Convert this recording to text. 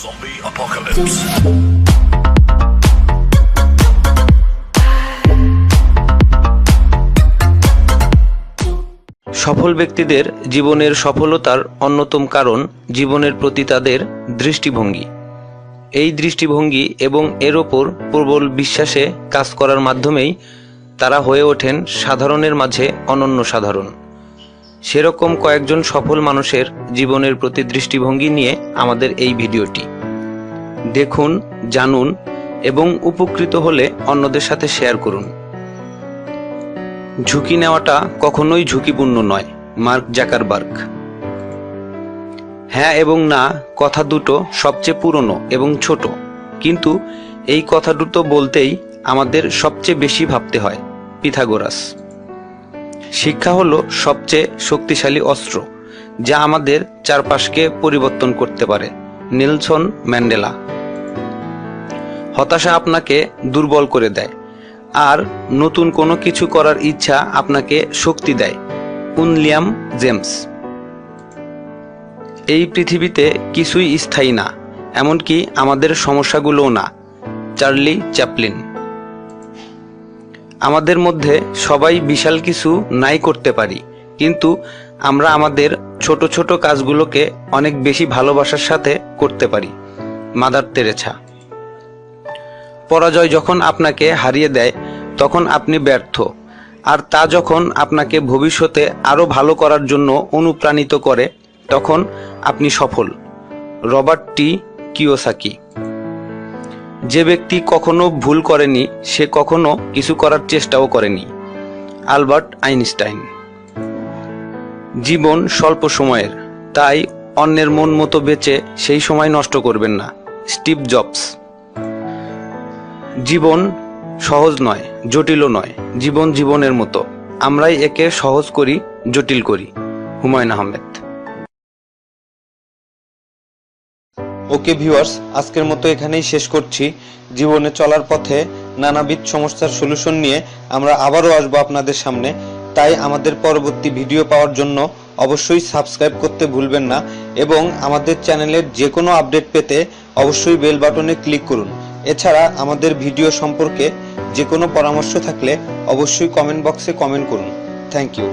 Zombie apocalypse. সফল ব্যক্তিদের জীবনের সফলতার অন্যতম কারণ জীবনের প্রতি তাদের দৃষ্টিভঙ্গি। এই দৃষ্টিভঙ্গি এবং এর ওপর প্রবল বিশ্বাসে কাজ করার মাধ্যমেই তারা হয়ে ওঠেন সাধারণের মাঝে অনন্য সাধারণ। সেরকম কয়েকজন সফল মানুষের জীবনের প্রতি দৃষ্টিভঙ্গি নিয়ে আমাদের এই ভিডিওটি দেখুন, জানুন এবং উপকৃত হলে অন্যদের সাথে শেয়ার করুন। ঝুঁকি নেওয়াটা কখনোই ঝুঁকিপূর্ণ নয়। Mark Zuckerberg. হ্যাঁ এবং না কথা দুটো সবচেয়ে পুরনো এবং ছোট, কিন্তু এই কথা দুটো বলতেই আমাদের সবচেয়ে বেশি ভাবতে হয়। পিথাগোরাস। শিক্ষা হলো সবচেয়ে শক্তিশালী অস্ত্র যা আমাদের চারপাশকে পরিবর্তন করতে পারে। Nelson Mandela. হতাশা আপনাকে দুর্বল করে দেয় আর নতুন কোনো কিছু করার ইচ্ছা আপনাকে শক্তি দেয়। William James. এই পৃথিবীতে কিছুই স্থায়ী না, এমনকি আমাদের সমস্যাগুলোও না। Charlie Chaplin. আমাদের মধ্যে সবাই বিশাল কিছু নাই করতে পারি, কিন্তু আমরা আমাদের ছোট ছোট কাজগুলোকে অনেক বেশি ভালোবাসার সাথে করতে পারি। Mother Teresa. পরাজয় যখন আপনাকে হারিয়ে দেয় তখন আপনি ব্যর্থ, আর তা যখন আপনাকে ভবিষ্যতে আরও ভালো করার জন্য অনুপ্রাণিত করে তখন আপনি সফল। রবার্ট টি কিওসাকি। যে ব্যক্তি কখনো ভুল করেনি সে কখনো কিছু করার চেষ্টাও করেনি। Albert Einstein. জীবন স্বল্প সময়ের, তাই অন্যের মন মতো বেঁচে সেই সময় নষ্ট করবেন না। Steve jobs. জীবন সহজ নয়, জটিলও নয়। জীবন জীবনের মতো, আমরাই একে সহজ করি, জটিল করি। হুমায়ুন আহমেদ। ওকে ভিউয়ার্স, আজকের মতো এখানেই শেষ করছি। জীবনে চলার পথে নানাবিধ সমস্যার সলিউশন নিয়ে আমরা আবারও আসবো আপনাদের সামনে। তাই আমাদের পরবর্তী ভিডিও পাওয়ার জন্য অবশ্যই সাবস্ক্রাইব করতে ভুলবেন না এবং আমাদের চ্যানেলের যে কোনো আপডেট পেতে অবশ্যই বেল বাটনে ক্লিক করুন। এছাড়া আমাদের ভিডিও সম্পর্কে যে কোনো পরামর্শ থাকলে অবশ্যই কমেন্ট বক্সে কমেন্ট করুন। Thank you.